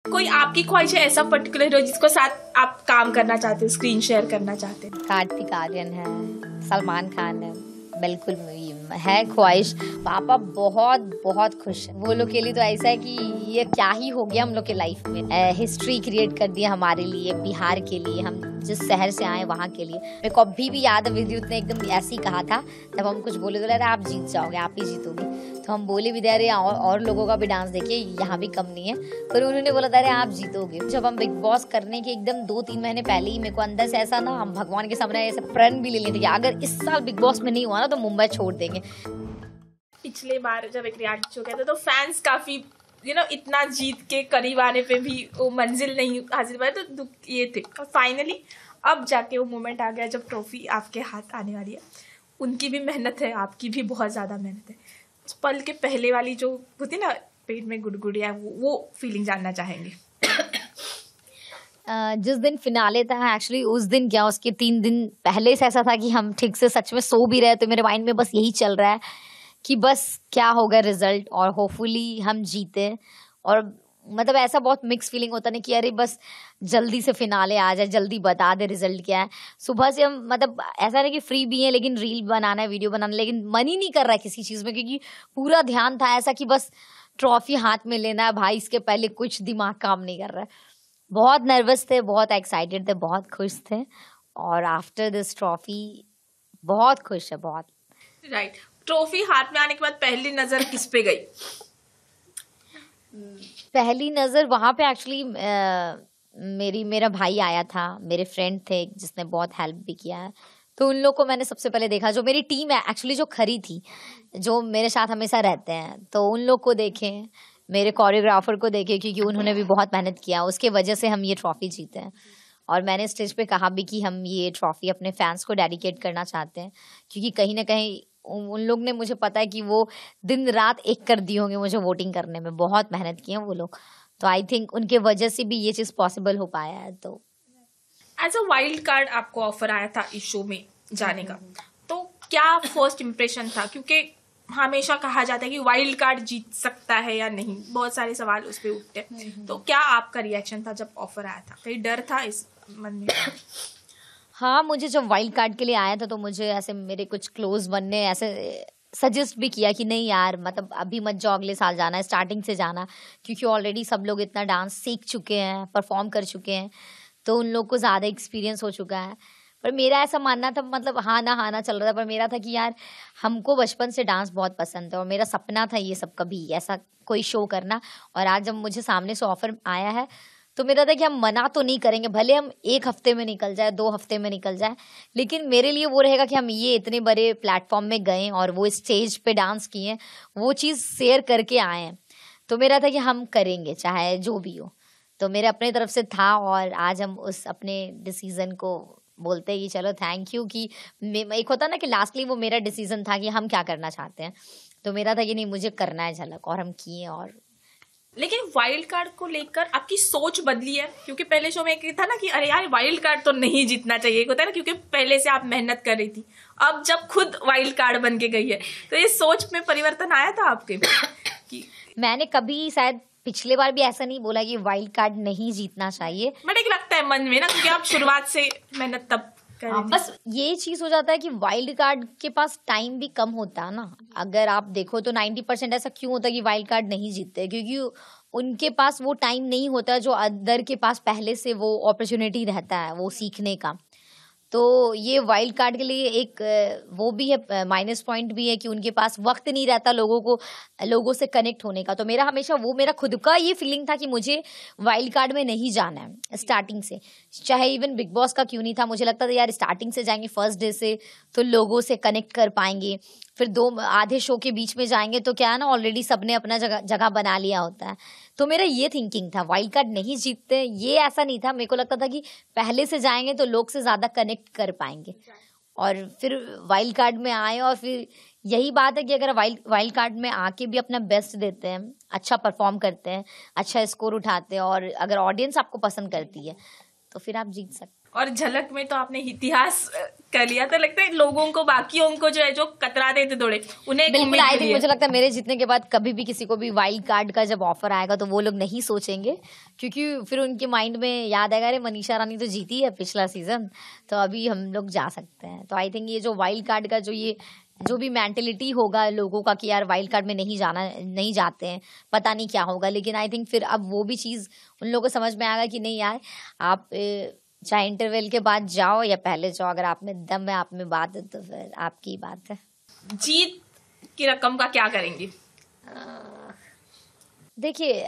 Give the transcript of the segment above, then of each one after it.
कोई आपकी ख्वाहिश है ऐसा पर्टिकुलर हीरो जिसको साथ आप काम करना चाहते हो, स्क्रीन शेयर करना चाहते हैं? कार्तिक आर्यन है, सलमान खान है, बिल्कुल है ख्वाहिश। पापा बहुत बहुत खुश है, वो लोग के लिए तो ऐसा है कि ये क्या ही हो गया हम लोग के लाइफ में। हिस्ट्री क्रिएट कर दिया हमारे लिए, बिहार के लिए, हम जिस शहर से आए वहाँ के लिए। मेरे को अभी भी याद है विद्युत ने एकदम ऐसे ही कहा था, जब हम कुछ बोले तो अरे आप जीत जाओगे, आप ही जीतोगे। तो हम बोले भी अरे और लोगों का भी डांस देखिए, यहाँ भी कम नहीं है, पर उन्होंने बोला था अरे आप जीतोगे। जब हम बिग बॉस करने के एकदम 2-3 महीने पहले ही मेरे को अंदर से ऐसा ना, हम भगवान के सामने ऐसे प्रण भी ले लेते कि अगर इस साल बिग बॉस में नहीं हुआ ना तो मुंबई छोड़ देंगे। पिछले बार जब एक रियलिटी शो कहते तो फैंस काफी इतना जीत के करीब आने पे भी वो मंजिल नहीं हासिल पाए, तो दुख ये थे। और फाइनली अब जाके वो मोमेंट आ गया जब ट्रॉफी आपके हाथ आने वाली है। उनकी भी मेहनत है, आपकी भी बहुत ज़्यादा मेहनत है। उस पल के पहले वाली जो होती ना पेट में गुड़गुड़िया, वो फीलिंग जानना चाहेंगे। जिस दिन फिनाले था एक्चुअली, उस दिन क्या उसके 3 दिन पहले से ऐसा था कि हम ठीक से सच में सो भी रहे, तो मेरे माइंड में बस यही चल रहा है कि बस क्या होगा रिजल्ट, और होपफुली हम जीते। और मतलब ऐसा बहुत मिक्स फीलिंग होता ना कि अरे बस जल्दी से फिनाले आ जाए, जल्दी बता दे रिजल्ट क्या है। सुबह से हम मतलब ऐसा नहीं कि फ्री भी है, लेकिन रील बनाना है, वीडियो बनाना, लेकिन मन ही नहीं कर रहा है किसी चीज़ में, क्योंकि पूरा ध्यान था ऐसा कि बस ट्रॉफी हाथ में लेना है भाई, इसके पहले कुछ दिमाग काम नहीं कर रहा है। बहुत नर्वस थे, बहुत एक्साइटेड थे, बहुत खुश थे, और आफ्टर दिस ट्रॉफी बहुत खुश है, बहुत। राइट। ट्रॉफी हाथ में आने के बाद पहली नजर किस पे गई? पहली नज़र वहाँ पे एक्चुअली मेरा भाई आया था, मेरे फ्रेंड थे जिसने बहुत हेल्प भी किया है, तो उन लोग को मैंने सबसे पहले देखा। जो मेरी टीम है एक्चुअली, जो खरी थी, जो मेरे साथ हमेशा रहते हैं, तो उन लोग को देखे, मेरे कोरियोग्राफर को देखे, क्योंकि उन्होंने भी बहुत मेहनत किया, उसके वजह से हम ये ट्रॉफी जीते हैं। और मैंने स्टेज पे कहा भी कि हम ये ट्रॉफी अपने फैंस को डेडिकेट करना चाहते हैं, क्योंकि कहीं ना कहीं उन लोग ने, मुझे पता है कि वो दिन रात एक कर दिए होंगे मुझे वोटिंग करने में, बहुत मेहनत की है वो लोग। तो आई थिंक उनके वजह से भी ये चीज़ पॉसिबल हो पाया है। तो एज अ वाइल्ड कार्ड आपको ऑफर आया था इस शो में जाने का, तो क्या फर्स्ट इम्प्रेशन था? क्योंकि हमेशा कहा जाता है कि वाइल्ड कार्ड जीत सकता है या नहीं, बहुत सारे सवाल उस पर उठते हैं। तो क्या आपका रिएक्शन था जब ऑफर आया था? कहीं डर था इस मन में? हाँ, मुझे जब वाइल्ड कार्ड के लिए आया था तो मुझे ऐसे मेरे कुछ क्लोज वन ने ऐसे सजेस्ट भी किया कि नहीं यार, मतलब अभी मत जाओ, अगले साल जाना है, स्टार्टिंग से जाना, क्योंकि ऑलरेडी सब लोग इतना डांस सीख चुके हैं, परफॉर्म कर चुके हैं, तो उन लोग को ज़्यादा एक्सपीरियंस हो चुका है। पर मेरा ऐसा मानना था, मतलब हाँ ना चल रहा था, पर मेरा था कि यार हमको बचपन से डांस बहुत पसंद है, और मेरा सपना था ये सब कभी ऐसा कोई शो करना। और आज जब मुझे सामने से ऑफर आया है, तो मेरा था कि हम मना तो नहीं करेंगे, भले हम 1 हफ्ते में निकल जाए, 2 हफ्ते में निकल जाए, लेकिन मेरे लिए वो रहेगा कि हम ये इतने बड़े प्लेटफॉर्म में गए और वो स्टेज पे डांस किए, वो चीज़ शेयर करके आए हैं। तो मेरा था कि हम करेंगे चाहे जो भी हो। तो मेरे अपने तरफ से था, और आज हम उस अपने डिसीज़न को बोलते हैं कि चलो थैंक यू, कि एक होता ना कि लास्टली वो मेरा डिसीज़न था कि हम क्या करना चाहते हैं, तो मेरा था कि नहीं मुझे करना है झलक, और हम किए। और लेकिन वाइल्ड कार्ड को लेकर आपकी सोच बदली है? क्योंकि पहले शो में एक था ना कि अरे यार वाइल्ड कार्ड तो नहीं जीतना चाहिए, होता है ना, क्योंकि पहले से आप मेहनत कर रही थी। अब जब खुद वाइल्ड कार्ड बन के गई है, तो ये सोच में परिवर्तन आया था आपके कि? मैंने कभी शायद पिछले बार भी ऐसा नहीं बोला कि वाइल्ड कार्ड नहीं जीतना चाहिए, बट एक लगता है मन में ना, क्योंकि आप शुरुआत से मेहनत तब कर रही थी। बस ये चीज हो जाता है कि वाइल्ड कार्ड के पास टाइम भी कम होता है ना। अगर आप देखो तो 90% ऐसा क्यों होता है कि वाइल्ड कार्ड नहीं जीतते, क्योंकि उनके पास वो टाइम नहीं होता जो अदर के पास पहले से वो अपॉर्चुनिटी रहता है वो सीखने का। तो ये वाइल्ड कार्ड के लिए एक वो भी है, माइनस पॉइंट भी है कि उनके पास वक्त नहीं रहता लोगों से कनेक्ट होने का। तो मेरा हमेशा वो मेरा खुद का ये फीलिंग था कि मुझे वाइल्ड कार्ड में नहीं जाना है स्टार्टिंग से, चाहे इवन बिग बॉस का क्यों नहीं था। मुझे लगता था यार स्टार्टिंग से जाएंगे फर्स्ट डे से तो लोगों से कनेक्ट कर पाएंगे, फिर 2 आधे शो के बीच में जाएंगे तो क्या है ना, ऑलरेडी सबने अपना जगह बना लिया होता है। तो मेरा ये थिंकिंग था, वाइल्ड कार्ड नहीं जीतते ये ऐसा नहीं था। मेरे को लगता था कि पहले से जाएंगे तो लोग से ज़्यादा कनेक्ट कर पाएंगे, और फिर वाइल्ड कार्ड में आए। और फिर यही बात है कि अगर वाइल्ड कार्ड में आके भी अपना बेस्ट देते हैं, अच्छा परफॉर्म करते हैं, अच्छा स्कोर उठाते हैं, और अगर ऑडियंस आपको पसंद करती है तो फिर आप जीत सकते हैं। और झलक में तो आपने इतिहास कर लिया, तो लगता है लोगों को, बाकियों को जो है, जो कतराते थे थोड़े, उन्हें बिल्कुल। आई थिंक मुझे लगता है मेरे जीतने के बाद कभी भी किसी को भी वाइल्ड कार्ड का जब ऑफर आएगा तो वो लोग नहीं सोचेंगे, क्योंकि फिर उनके माइंड में याद आएगा, अरे मनीषा रानी तो जीती है पिछला सीजन, तो अभी हम लोग जा सकते हैं। तो आई थिंक ये जो वाइल्ड कार्ड का जो भी मेंटेलिटी होगा लोगों का कि यार वाइल्ड कार्ड में नहीं जाते हैं, पता नहीं क्या होगा, लेकिन आई थिंक फिर अब वो भी चीज़ उन लोगों को समझ में आएगा कि नहीं यार, आप चाहे इंटरवल के बाद जाओ या पहले जाओ, अगर आप में दम है, आप में बात है, तो फिर आपकी बात है। जीत की रकम का क्या करेंगे? देखिए,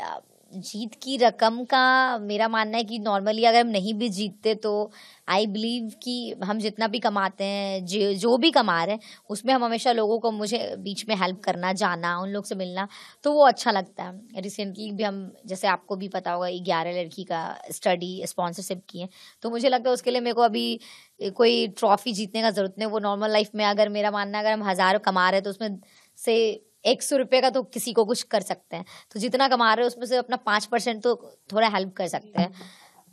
जीत की रकम का मेरा मानना है कि नॉर्मली अगर हम नहीं भी जीतते तो आई बिलीव कि हम जितना भी कमाते हैं, जो भी कमा रहे हैं, उसमें हम हमेशा लोगों को, मुझे बीच में हेल्प करना, जाना, उन लोग से मिलना, तो वो अच्छा लगता है। रिसेंटली भी हम, जैसे आपको भी पता होगा, 11 लड़की का स्टडी स्पॉन्सरशिप किए, तो मुझे लगता है उसके लिए मेरे को अभी कोई ट्रॉफी जीतने का जरूरत नहीं। वो नॉर्मल लाइफ में अगर मेरा मानना है, अगर हम 1000 कमा रहे हैं तो उसमें से 100 रुपये का तो किसी को कुछ कर सकते हैं, तो जितना कमा रहे हैं उसमें से अपना 5% तो थोड़ा हेल्प कर सकते हैं,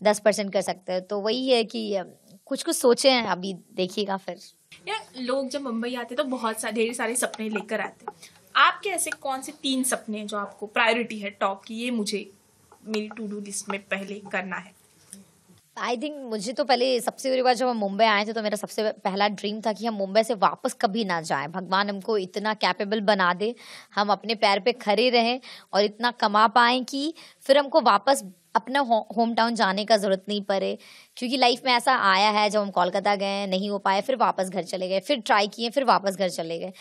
10% कर सकते हैं। तो वही है कि कुछ सोचे हैं, अभी देखिएगा फिर। यार लोग जब मुंबई आते तो बहुत सारे ढेर सारे सपने लेकर आते हैं, आपके ऐसे कौन से 3 सपने हैं जो आपको प्रायोरिटी है टॉप की, ये मुझे मेरी टू डू लिस्ट में पहले करना है? आई थिंक मुझे तो पहले, सबसे बड़ी बात, जब हम मुंबई आए थे तो मेरा सबसे पहला ड्रीम था कि हम मुंबई से वापस कभी ना जाएं। भगवान हमको इतना कैपेबल बना दे, हम अपने पैर पे खड़े रहें और इतना कमा पाएं कि फिर हमको वापस अपना होम टाउन जाने का ज़रूरत नहीं पड़े। क्योंकि लाइफ में ऐसा आया है, जब हम कोलकाता गए नहीं हो पाए, फिर वापस घर चले गए, फिर ट्राई किए, फिर वापस घर चले गए।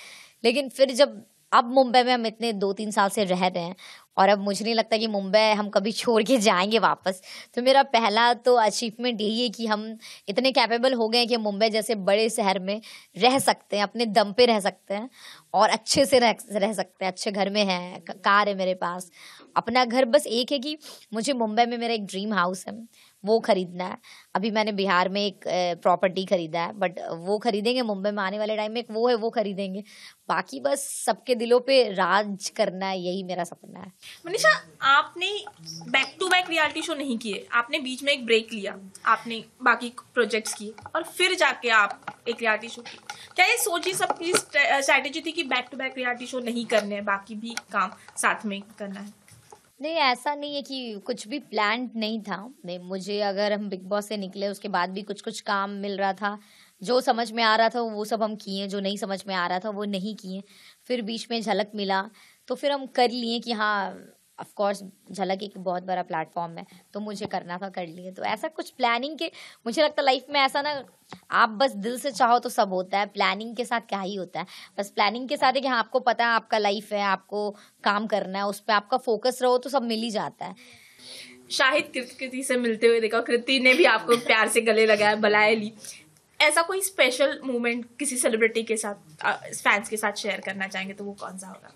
लेकिन फिर जब अब मुंबई में हम इतने 2-3 साल से रह रहे हैं और अब मुझे नहीं लगता कि मुंबई हम कभी छोड़ के जाएंगे वापस, तो मेरा पहला तो अचीवमेंट यही है कि हम इतने कैपेबल हो गए हैं कि मुंबई जैसे बड़े शहर में रह सकते हैं, अपने दम पे रह सकते हैं और अच्छे से रह सकते हैं। अच्छे घर में है, कार है मेरे पास, अपना घर। बस एक है कि मुझे मुंबई में मेरा एक ड्रीम हाउस है, वो खरीदना है। अभी मैंने बिहार में एक प्रॉपर्टी खरीदा है, बट वो खरीदेंगे मुंबई में आने वाले टाइम में, एक वो है, वो खरीदेंगे। बाकी बस सबके दिलों पे राज करना है, यही मेरा सपना है। मनीषा, आपने back to back reality show नहीं किए, आपने बीच में एक ब्रेक लिया, आपने बाकी प्रोजेक्ट्स किए और फिर जाके आप एक रियलिटी शो किए। क्या ये सोची सबकी स्ट्रैटेजी थी कि back to back reality show नहीं करने हैं, बाकी भी काम साथ में करना है? नहीं, ऐसा नहीं है कि कुछ भी प्लान नहीं था। मुझे, अगर हम बिग बॉस से निकले उसके बाद भी कुछ काम मिल रहा था, जो समझ में आ रहा था वो सब हम किए, जो नहीं समझ में आ रहा था वो नहीं किए। फिर बीच में झलक मिला तो फिर हम कर लिए कि हाँ, ऑफ कोर्स झलक एक बहुत बड़ा प्लेटफॉर्म है, तो मुझे करना था, कर लिए। तो ऐसा कुछ प्लानिंग के, मुझे लगता है लाइफ में ऐसा ना, आप बस दिल से चाहो तो सब होता है, प्लानिंग के साथ क्या ही होता है। बस प्लानिंग के साथ है कि हाँ, आपको पता है आपका लाइफ है, आपको काम करना है, उस पर आपका फोकस रहो तो सब मिल ही जाता है। शाहिद कृति से मिलते हुए देखा, कृति ने भी आपको प्यार से गले लगाया, बलाए ली। ऐसा कोई स्पेशल मोमेंट किसी सेलिब्रिटी के साथ, फैंस के साथ शेयर करना चाहेंगे तो वो कौन सा होगा?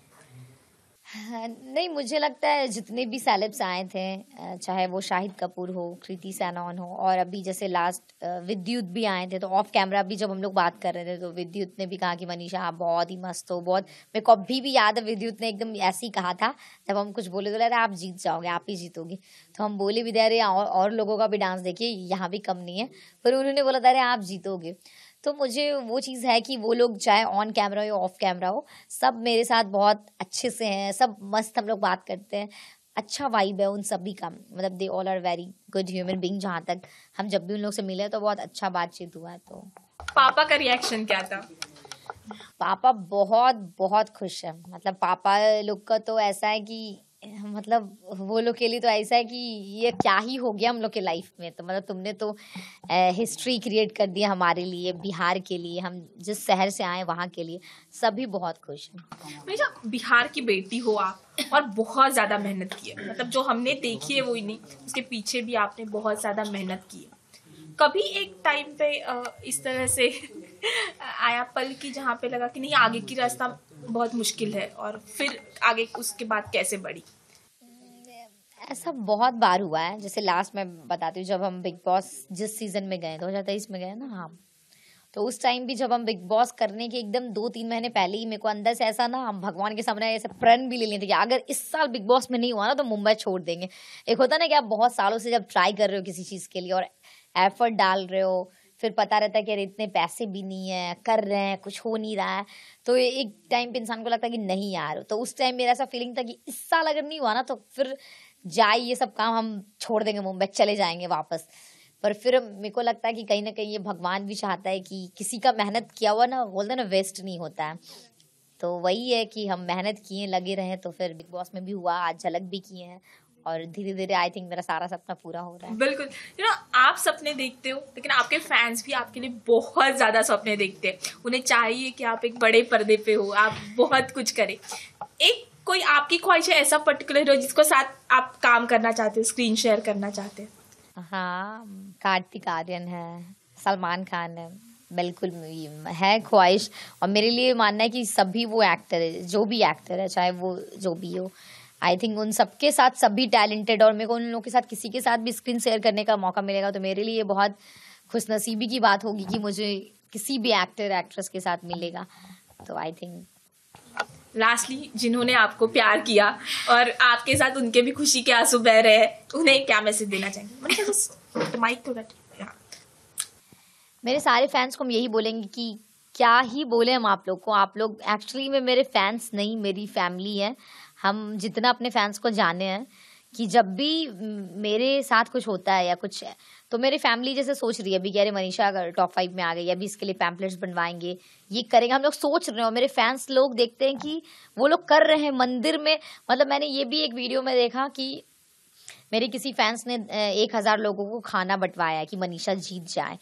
नहीं, मुझे लगता है जितने भी सेलेब्स आए थे, चाहे वो शाहिद कपूर हो, कृति सैनन हो, और अभी जैसे लास्ट विद्युत भी आए थे, तो ऑफ कैमरा भी जब हम लोग बात कर रहे थे तो विद्युत ने भी कहा कि मनीषा आप बहुत ही मस्त हो, बहुत। मेरे को अभी भी याद है विद्युत ने एकदम ऐसे ही कहा था, जब हम कुछ बोले तो अरे आप जीत जाओगे, आप ही जीतोगे। तो हम बोले भी दे अरे और लोगों का भी डांस देखिए, यहाँ भी कम नहीं है, पर उन्होंने बोला था अरे आप जीतोगे। तो मुझे वो चीज़ है कि वो लोग चाहे ऑन कैमरा हो या ऑफ कैमरा हो, सब मेरे साथ बहुत अच्छे से हैं, सब मस्त, हम लोग बात करते हैं, अच्छा वाइब है उन सभी का। मतलब they all are very good human being. जहाँ तक हम जब भी उन लोग से मिले तो बहुत अच्छा बातचीत हुआ है। तो पापा का रिएक्शन क्या था? पापा बहुत बहुत खुश है। मतलब पापा लोग का तो ऐसा है कि, मतलब वो लोग के लिए तो ऐसा है कि ये क्या ही हो गया हम लोग के लाइफ में। तो मतलब तुमने तो हिस्ट्री क्रिएट कर दिया हमारे लिए, बिहार के लिए, हम जिस शहर से आए वहाँ के लिए, सभी बहुत खुश हैं। मनीषा, बिहार की बेटी हो आप और बहुत ज़्यादा मेहनत की है, मतलब जो हमने देखी है वो ही नहीं, उसके पीछे भी आपने बहुत ज़्यादा मेहनत की है। कभी एक टाइम पे इस तरह से आया पल की जहाँ पे लगा कि नहीं, आगे की रास्ता बहुत मुश्किल है, और फिर आगे उसके बाद कैसे बढ़ी? ऐसा बहुत बार हुआ है। जैसे लास्ट मैं बताती हूँ, जब हम बिग बॉस जिस सीजन में गए, 2023 में गए ना, हाँ, तो उस टाइम भी जब हम बिग बॉस करने के एकदम 2-3 महीने पहले ही मेरे को अंदर से ऐसा ना, हम भगवान के सामने ऐसे प्रण भी ले लिए थे कि अगर इस साल बिग बॉस में नहीं हुआ ना तो मुंबई छोड़ देंगे। एक होता ना कि आप बहुत सालों से जब ट्राई कर रहे हो किसी चीज़ के लिए और एफर्ट डाल रहे हो, फिर पता रहता है कि अरे इतने पैसे भी नहीं है, कर रहे हैं, कुछ हो नहीं रहा है, तो एक टाइम पे इंसान को लगता है कि नहीं यार। तो उस टाइम मेरा ऐसा फीलिंग था कि इस साल अगर नहीं हुआ ना तो फिर जाए ये सब काम हम छोड़ देंगे, मुंबई चले जाएंगे वापस। पर फिर मेरे को लगता है कि कहीं ना कहीं ये भगवान भी चाहता है कि किसी का मेहनत किया हुआ ना, बोलते ना, वेस्ट नहीं होता है। तो वही है कि हम मेहनत किए, लगे रहे, तो फिर बिग बॉस में भी हुआ, आज झलक भी किए हैं, और धीरे धीरे आई थिंक मेरा सारा सपना पूरा हो रहा है। बिल्कुल, आप सपने देखते हो, लेकिन आपके फैंस भी आपके लिए बहुत ज्यादा सपने देखते हैं। उन्हें चाहिए कि आप एक बड़े पर्दे पे हो, आप बहुत कुछ करें। एक कोई आपकी ख्वाहिश है ऐसा पर्टिकुलर हो जिसको साथ आप काम करना चाहते हो, स्क्रीन शेयर करना चाहते हैं? हाँ, कार्तिक आर्यन है, सलमान खान है, बिल्कुल है ख्वाहिश। और मेरे लिए मानना है कि सभी वो एक्टर है, जो भी एक्टर है, चाहे वो जो भी हो, आई थिंक उन सबके साथ सभी टैलेंटेड, और मेरे को उन लोगों के साथ किसी के साथ भी स्क्रीन शेयर करने का मौका मिलेगा तो मेरे लिए बहुत खुशनसीबी की बात होगी कि मुझे किसी भी एक्टर एक्ट्रेस के साथ मिलेगा। तो आई थिंक लास्टली, जिन्होंने आपको प्यार किया और आपके साथ उनके भी खुशी के आंसू बह रहे हैं, उन्हें क्या मैसेज देना चाहेंगे? माइक तो मेरे सारे फैंस को हम यही बोलेंगे कि क्या ही बोले हम आप लोग को, आप लोग एक्चुअली में मेरे फैंस नहीं, मेरी फैमिली है। हम जितना अपने फैंस को जाने हैं कि जब भी मेरे साथ कुछ होता है या कुछ है तो मेरी फैमिली जैसे सोच रही है अभी कि अरे मनीषा अगर टॉप 5 में आ गई, अभी इसके लिए पैम्पलेट्स बनवाएंगे, ये करेंगे, हम लोग सोच रहे हैं। और मेरे फैंस लोग देखते हैं कि वो लोग कर रहे हैं मंदिर में। मतलब मैंने ये भी एक वीडियो में देखा कि मेरे किसी फैंस ने 1000 लोगों को खाना बंटवाया कि मनीषा जीत जाए,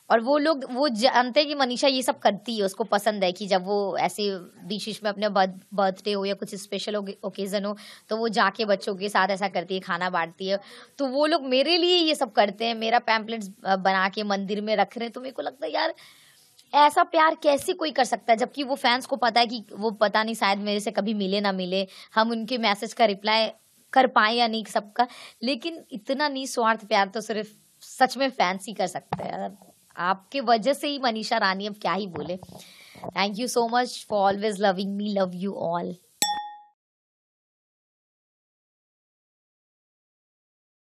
और वो लोग वो जानते हैं कि मनीषा ये सब करती है, उसको पसंद है कि जब वो ऐसे डिशेस में अपने बर्थडे हो या कुछ स्पेशल ओकेजन हो तो वो जाके बच्चों के साथ ऐसा करती है, खाना बांटती है। तो वो लोग मेरे लिए ये सब करते हैं, मेरा पैम्पलेट्स बना के मंदिर में रख रहे हैं। तो मेरे को लगता है यार ऐसा प्यार कैसे कोई कर सकता है, जबकि वो फैंस को पता है कि वो पता नहीं शायद मेरे से कभी मिले ना मिले, हम उनके मैसेज का रिप्लाई कर पाए या नहीं सबका, लेकिन इतना निस्वार्थ प्यार तो सिर्फ सच में फैंस ही कर सकते हैं। आपके वजह से ही मनीषा रानी, अब क्या ही बोले। Thank you so much for always loving me, love you all.